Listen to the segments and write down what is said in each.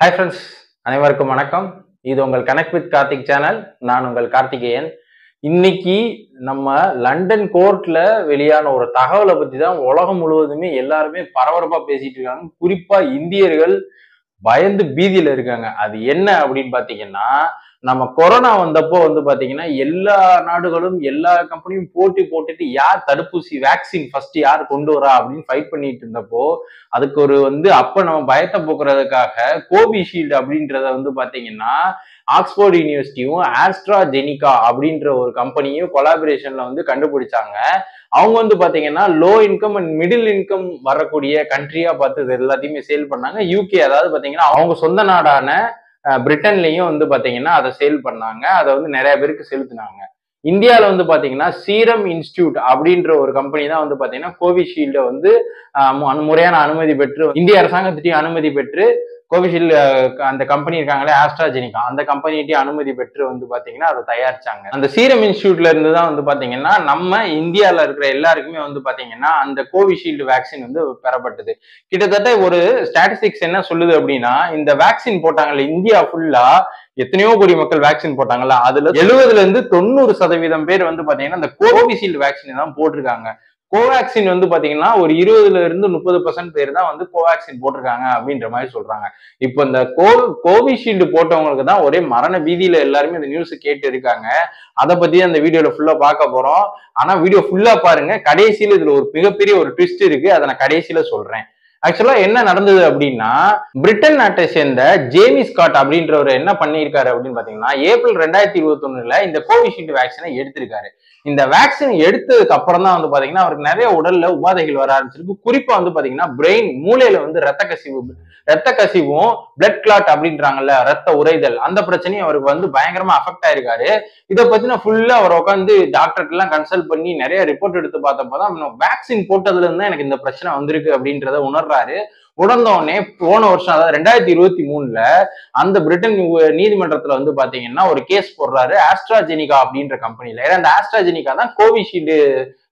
Hi friends, அனைவருக்கும் வணக்கம். இது உங்கள் கனெக்ட் வித் கார்த்திக் சேனல். நான் உங்கள் கார்த்திகேயன். இன்னைக்கு நம்ம லண்டன் கோர்ட்ல வெளியான ஒரு தகவலை பத்தி தான் உலகம் முழுவதுமே எல்லாருமே பரபரப்பா பேசிட்டு இருக்காங்க. குறிப்பா இந்தியர்கள் பயந்து பீதியில இருக்காங்க. அது என்ன அப்படின்னு பாத்தீங்கன்னா, நம்ம கொரோனா வந்தப்போ பாத்தீங்கன்னா எல்லா நாடுகளும் எல்லா கம்பெனியும் போட்டி போட்டுட்டு யார் தடுப்பூசி வேக்சின் ஃபர்ஸ்ட் யார் கொண்டு வரா அப்படின்னு ஃபைட் பண்ணிட்டு இருந்தப்போ, அதுக்கு ஒரு அப்ப நம்ம பயத்தை போக்குறதுக்காக கோவிஷீல்டு அப்படின்றத பாத்தீங்கன்னா ஆக்ஸ்போர்ட் யூனிவர்சிட்டியும் ஆஸ்ட்ராஜெனிகா அப்படின்ற ஒரு கம்பெனியும் கொலாபரேஷன்ல கண்டுபிடிச்சாங்க. அவங்க பாத்தீங்கன்னா low income and middle income வரக்கூடிய கண்ட்ரியா பார்த்து இது எல்லாத்தையுமே சேல் பண்ணாங்க. யூகே அதாவது பாத்தீங்கன்னா அவங்க சொந்த நாடான பிரிட்டன்லயும் பாத்தீங்கன்னா அதை சேல் பண்ணாங்க. அதை நிறைய பேருக்கு செலுத்தினாங்க. இந்தியாவில பாத்தீங்கன்னா சீரம் இன்ஸ்டிடியூட் அப்படின்ற ஒரு கம்பெனி தான் பாத்தீங்கன்னா கோவிஷீல்டை முறையான அனுமதி பெற்று இந்திய அரசாங்கத்திட்டையும் அனுமதி பெற்று கோவிஷீல்டு அந்த கம்பெனி இருக்காங்களே ஆஸ்ட்ராஜெனிகா அந்த கம்பெனிகிட்டயும் அனுமதி பெற்று பாத்தீங்கன்னா அதை தயாரிச்சாங்க. அந்த சீரம் இன்ஸ்டிடியூட்ல இருந்து தான் பாத்தீங்கன்னா நம்ம இந்தியால இருக்கிற எல்லாருக்குமே பாத்தீங்கன்னா அந்த கோவிஷீல்டு வேக்சின் பெறப்பட்டது. கிட்டத்தட்ட ஒரு ஸ்டாட்டிஸ்டிக்ஸ் என்ன சொல்லுது அப்படின்னா, இந்த வேக்சின் போட்டாங்கல்ல இந்தியா ஃபுல்லா எத்தனையோ கோடி மக்கள் வேக்சின் போட்டாங்கல்ல, அதுல 70% பேர் பாத்தீங்கன்னா இந்த கோவிஷீல்டு வேக்சின் தான் போட்டிருக்காங்க. கோவேக்சின் பாத்தீங்கன்னா ஒரு 20-30% பேர் தான் கோவேக்சின் போட்டிருக்காங்க அப்படின்ற மாதிரி சொல்றாங்க. இப்போ இந்த கோவிஷீல்டு போட்டவங்களுக்கு தான் ஒரே மரண பீதியில எல்லாருமே இந்த நியூஸ் கேட்டு இருக்காங்க. அதை பத்தி அந்த வீடியோல ஃபுல்லா பார்க்க போறோம். ஆனா வீடியோ ஃபுல்லா பாருங்க. கடைசியில இதுல ஒரு மிகப்பெரிய ஒரு ட்விஸ்ட் இருக்கு. அதை நான் கடைசியில சொல்றேன். ஆக்சுவலா என்ன நடந்தது அப்படின்னா, பிரிட்டன் நாட்டை சேர்ந்த ஜேமி ஸ்காட் அப்படின்றவர் என்ன பண்ணியிருக்காரு அப்படின்னு பாத்தீங்கன்னா, ஏப்ரல் 2021 இந்த கோவிஷீல்டு வேக்சினை எடுத்திருக்காரு. இந்த வேக்சின் எடுத்ததுக்கு அப்புறம் தான் பாத்தீங்கன்னா அவருக்கு நிறைய உடல்ல உபாதைகள் வர ஆரம்பிச்சிருக்கு. குறிப்பா பாத்தீங்கன்னா பிரெயின் மூளையில ரத்த கசிவும் பிளட் கிளாட் அப்படின்றாங்கல்ல, ரத்த உறைதல், அந்த பிரச்சனையும் அவருக்கு பயங்கரமா அஃபெக்ட் ஆயிருக்காரு. இதை பத்தின ஃபுல்லா அவர் உட்காந்து டாக்டர்கிட்ட எல்லாம் கன்சல்ட் பண்ணி நிறைய ரிப்போர்ட் எடுத்து பார்த்தப்பதான் வேக்சின் போட்டதுல இருந்து எனக்கு இந்த பிரச்சனை வந்திருக்கு அப்படின்றத உணர்றாரு. உணர்ந்தோடனே போன வருஷம் அதாவது 2023 அந்த பிரிட்டன் நீதிமன்றத்துல பாத்தீங்கன்னா ஒரு கேஸ் போடுறாரு ஆஸ்ட்ராஜெனிகா அப்படின்ற கம்பெனில. ஏன்னா அந்த ஆஸ்ட்ராஜெனிகா தான் கோவிஷீல்டு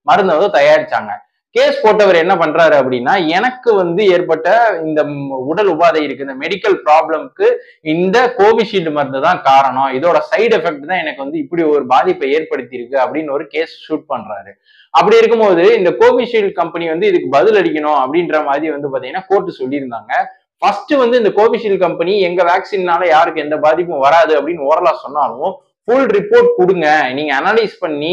மருந்தை தயாரிச்சாங்க. கேஸ் போட்டவர் என்ன பண்றாரு அப்படின்னா, எனக்கு ஏற்பட்ட இந்த உடல் உபாதை இருக்கு, இந்த மெடிக்கல் ப்ராப்ளம்க்கு இந்த கோவிஷீல்டு மருந்து தான் காரணம், இதோட சைடு எஃபெக்ட் தான் எனக்கு இப்படி ஒரு பாதிப்பை ஏற்படுத்தி இருக்கு அப்படின்னு ஒரு கேஸ் ஷூட் பண்றாரு. அப்படி இருக்கும்போது இந்த கோவிஷீல்டு கம்பெனி இதுக்கு பதில் அளிக்கணும் அப்படின்ற மாதிரி பாத்தீங்கன்னா கோர்ட் சொல்லியிருந்தாங்க. ஃபர்ஸ்ட் இந்த கோவிஷீல்டு கம்பெனி எங்க வேக்சின்னால யாருக்கு எந்த பாதிப்பும் வராது அப்படின்னு ஓரலா சொன்னாலும், ஃபுல் ரிப்போர்ட் கொடுங்க, நீங்க அனலைஸ் பண்ணி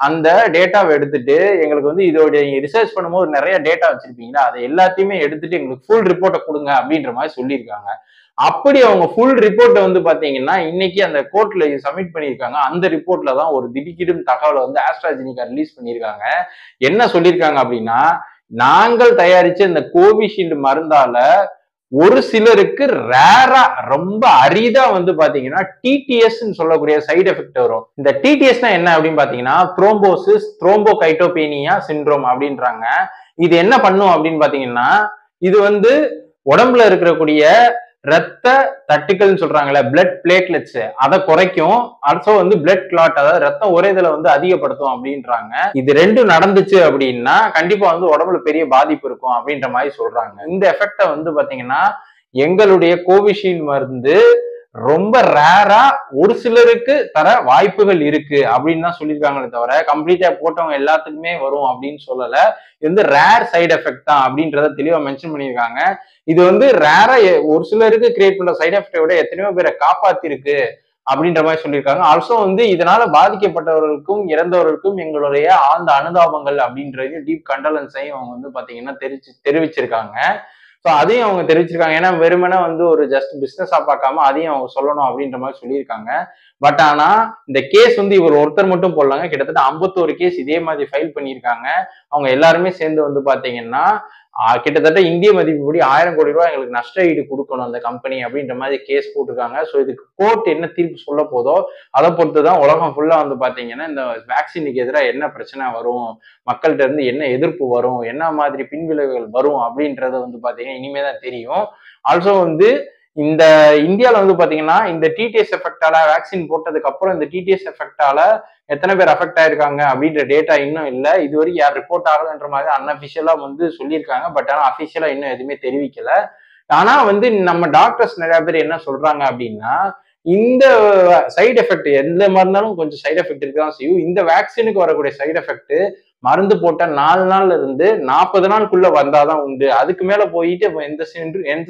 அந்த டேட்டாவை எடுத்துட்டு எங்களுக்கு இதோட ரிசர்ச் பண்ணும்போது நிறைய டேட்டா வச்சிருப்பீங்களா, அதை எல்லாத்தையுமே எடுத்துட்டு எங்களுக்கு ஃபுல் ரிப்போர்ட்டை கொடுங்க அப்படின்ற மாதிரி சொல்லியிருக்காங்க. அப்படி அவங்க ஃபுல் ரிப்போர்ட்டை பாத்தீங்கன்னா இன்னைக்கு அந்த கோர்ட்ல சப்மிட் பண்ணியிருக்காங்க. அந்த ரிப்போர்ட்ல தான் ஒரு திடுக்கிடும் தகவலை ஆஸ்ட்ராஜெனிகா ரிலீஸ் பண்ணியிருக்காங்க. என்ன சொல்லியிருக்காங்க அப்படின்னா, நாங்கள் தயாரிச்ச இந்த கோவிஷீல்டு மருந்தால ஒரு சிலருக்கு ரேரா ரொம்ப அரிதா பாத்தீங்கன்னா டிடிஎஸ் சொல்லக்கூடிய சைடு எஃபெக்ட் வரும். இந்த டிடிஎஸ்னா என்ன அப்படின்னு பாத்தீங்கன்னா த்ரோம்போசிஸ் த்ரோம்போகைட்டோபேனியா சிண்ட்ரோம் அப்படின்றாங்க. இது என்ன பண்ணும் அப்படின்னு பாத்தீங்கன்னா, இது உடம்புல இருக்கக்கூடிய ரத்த தட்டுக்கள்னு சொல்றாங்கல்ல, பிளட் பிளேட்லெட்ஸ், அதை குறைக்கும். ஆல்சோ பிளட் கிளாட் அதாவது ரத்த உறைதலை அதிகப்படுத்தும் அப்படின்றாங்க. இது ரெண்டும் நடந்துச்சு அப்படின்னா கண்டிப்பா உடம்புல பெரிய பாதிப்பு இருக்கும் அப்படின்ற மாதிரி சொல்றாங்க. இந்த எஃபெக்ட பாத்தீங்கன்னா எங்களுடைய கோவிஷீல்டு மருந்து ரொம்ப ரேரா ஒரு சிலருக்கு தர வாய்ப்புகள் இருக்கு அப்படின்னு தான் சொல்லியிருக்காங்களே தவிர கம்ப்ளீட்டா போட்டவங்க எல்லாத்துக்குமே வரும் அப்படின்னு சொல்லல. இது ரேர் சைடு எஃபெக்ட் தான் அப்படின்றத தெளிவா மென்ஷன் பண்ணியிருக்காங்க. இது ரேரா ஒரு சிலருக்கு கிரியேட் பண்ற சைடு எஃபெக்டை விட எத்தனையோ பேரை காப்பாத்தி இருக்கு அப்படின்ற மாதிரி சொல்லியிருக்காங்க. ஆல்சோ இதனால பாதிக்கப்பட்டவர்களுக்கும் இறந்தவர்களுக்கும் எங்களுடைய ஆழ்ந்த அனுதாபங்கள் அப்படின்றது டீப் கண்டலன்ஸையும் அவங்க பாத்தீங்கன்னா தெரிவிச்சிருக்காங்க. ஸோ அதையும் அவங்க தெரிவிச்சிருக்காங்க. ஏன்னா வெறுமனே ஒரு ஜஸ்ட் பிசினஸா பார்க்காம அதையும் அவங்க சொல்லணும் அப்படின்ற மாதிரி சொல்லியிருக்காங்க. பட் ஆனா இந்த கேஸ் இவர் ஒருத்தர் மட்டும் போடலாங்க, கிட்டத்தட்ட 51 கேஸ் இதே மாதிரி ஃபைல் பண்ணியிருக்காங்க. அவங்க எல்லாருமே சேர்ந்து பாத்தீங்கன்னா கிட்டத்தட்ட இந்திய மதிப்புப்படி 1000 கோடி ரூபாய் எங்களுக்கு நஷ்ட ஈடு கொடுக்கணும் அந்த கம்பெனி அப்படின்ற மாதிரி கேஸ் போட்டிருக்காங்க. ஸோ இதுக்கு கோர்ட் என்ன தீர்ப்பு சொல்ல போதோ அதை பொறுத்துதான் உலகம் ஃபுல்லா பாத்தீங்கன்னா இந்த வேக்சினுக்கு எதிராக என்ன பிரச்சனை வரும், மக்கள்கிட்ட இருந்து என்ன எதிர்ப்பு வரும், என்ன மாதிரி பின்விளைவுகள் வரும் அப்படின்றத பாத்தீங்கன்னா இனிமேதான் தெரியும். ஆல்சோ இந்த இந்தியால பாத்தீங்கன்னா இந்த டிடிஎஸ் எஃபெக்டால வேக்சின் போட்டதுக்கு அப்புறம் இந்த டிடிஎஸ் எஃபெக்டால எத்தனை பேர் அஃபெக்ட் ஆயிருக்காங்க அப்படின்ற டேட்டா இன்னும் இல்லை. இது வரைக்கும் யார் ரிப்போர்ட் ஆகலன்ற மாதிரி அன்அபிஷியலா சொல்லியிருக்காங்க. பட் ஆனா அபிஷியலா இன்னும் எதுவுமே தெரிவிக்கல. ஆனா வந்து நம்ம டாக்டர்ஸ் நிறைய பேர் என்ன சொல்றாங்க அப்படின்னா, இந்த சைடு எஃபெக்ட் எந்த மருந்தாலும் கொஞ்சம் சைடு எஃபெக்ட் இருக்கதான் செய்யும். இந்த வேக்சினுக்கு வரக்கூடிய சைடு எஃபெக்ட் மருந்து போட்ட 4 நாள்ல இருந்து 40 நாளுக்குள்ள வந்தாதான் உண்டு. அதுக்கு மேல போயிட்டு எந்த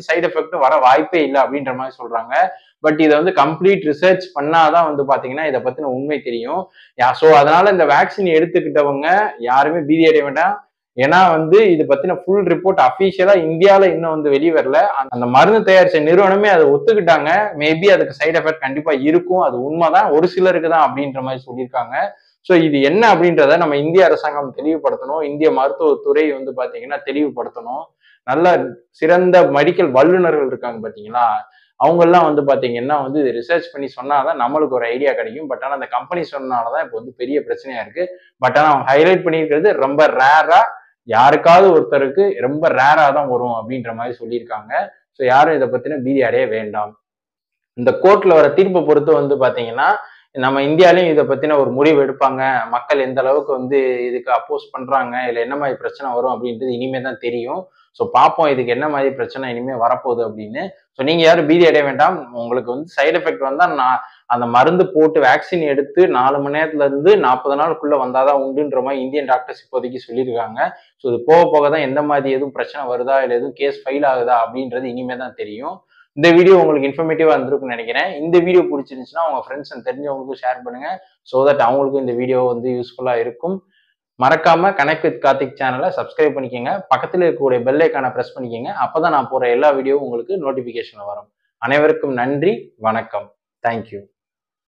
சைடு எஃபெக்டும் வர வாய்ப்பே இல்லை அப்படின்ற மாதிரி சொல்றாங்க. பட் இதை வந்து கம்ப்ளீட் ரிசர்ச் பண்ணாதான் வந்து பாத்தீங்கன்னா இதை பத்தின உண்மை தெரியும். சோ அதனால இந்த வேக்சின் எடுத்துக்கிட்டவங்க யாருமே பீதி அடைய வேண்டாம். ஏன்னா வந்து இது பத்தின ஃபுல் ரிப்போர்ட் அபிஷியலா இந்தியால இன்னும் வந்து வெளியே வரல. அந்த மருந்து தயாரிச்ச நிறுவனமே அதை ஒத்துக்கிட்டாங்க. மேபி அதுக்கு சைடு எஃபெக்ட் கண்டிப்பா இருக்கும், அது உண்மைதான், ஒரு சிலருக்கு தான் அப்படின்ற மாதிரி சொல்லியிருக்காங்க. ஸோ இது என்ன அப்படின்றத நம்ம இந்திய அரசாங்கம் தெளிவுபடுத்தணும். இந்திய மருத்துவத்துறை வந்து பாத்தீங்கன்னா தெளிவுபடுத்தணும். நல்ல சிறந்த மெடிக்கல் வல்லுநர்கள் இருக்காங்க பாத்தீங்களா, அவங்க எல்லாம் வந்து பாத்தீங்கன்னா வந்து ரிசர்ச் பண்ணி சொன்னாதான் நம்மளுக்கு ஒரு ஐடியா கிடைக்கும். பட் ஆனா அந்த கம்பெனி சொன்னாலதான் இப்போ வந்து பெரிய பிரச்சனையா இருக்கு. பட் ஆனா அவங்க ஹைலைட் பண்ணியிருக்கிறது ரொம்ப ரேரா, யாருக்காவது ஒருத்தருக்கு ரொம்ப ரேரா தான் வரும் அப்படின்ற மாதிரி சொல்லியிருக்காங்க. ஸோ யாரும் இதை பத்தின பீதி அடைய வேண்டாம். இந்த கோர்ட்ல வர தீர்ப்பை பொறுத்து வந்து பாத்தீங்கன்னா நம்ம இந்தியாலையும் இதை பத்தின ஒரு முடிவு எடுப்பாங்க. மக்கள் எந்த அளவுக்கு வந்து இதுக்கு அப்போஸ் பண்றாங்க, இல்ல என்ன மாதிரி பிரச்சனை வரும் அப்படின்றது இனிமே தான் தெரியும். ஸோ பார்ப்போம் இதுக்கு என்ன மாதிரி பிரச்சனை இனிமே வரப்போகுது அப்படின்னு. ஸோ நீங்க யாரும் பீதி அடைய வேண்டாம். உங்களுக்கு வந்து சைடு எஃபெக்ட் வந்தா நான் அந்த மருந்து போட்டு வேக்சின் எடுத்து 4 மணி நேரத்துல இருந்து 40 நாளுக்குள்ள வந்தாதான் உண்டுன்ற மாதிரி இந்தியன் டாக்டர்ஸ் இப்போதைக்கு சொல்லியிருக்காங்க. ஸோ இது போக போக தான் எந்த மாதிரி எதுவும் பிரச்சனை வருதா, இல்லை எதுவும் கேஸ் ஃபைல் ஆகுதா அப்படின்றது இனிமே தான் தெரியும். இந்த வீடியோ உங்களுக்கு இன்ஃபர்மேட்டிவா இருந்திருக்கும்னு நினைக்கிறேன். இந்த வீடியோ பிடிச்சிருந்துச்சுன்னா உங்க ஃப்ரெண்ட்ஸ் அண்ட் தெரிஞ்சவங்களுக்கும் ஷேர் பண்ணுங்க. ஸோ தட் அவங்களுக்கும் இந்த வீடியோ வந்து யூஸ்ஃபுல்லா இருக்கும். மறக்காம கனெக்ட் வித் கார்த்திக் சேனலை சப்ஸ்கிரைப் பண்ணிக்கோங்க. பக்கத்தில் இருக்கக்கூடிய பெல் ஐக்கானை பிரஸ் பண்ணிக்கோங்க. அப்பதான் நான் போற எல்லா வீடியோவும் உங்களுக்கு நோட்டிபிகேஷன் வரும். அனைவருக்கும் நன்றி, வணக்கம். தேங்க்யூ.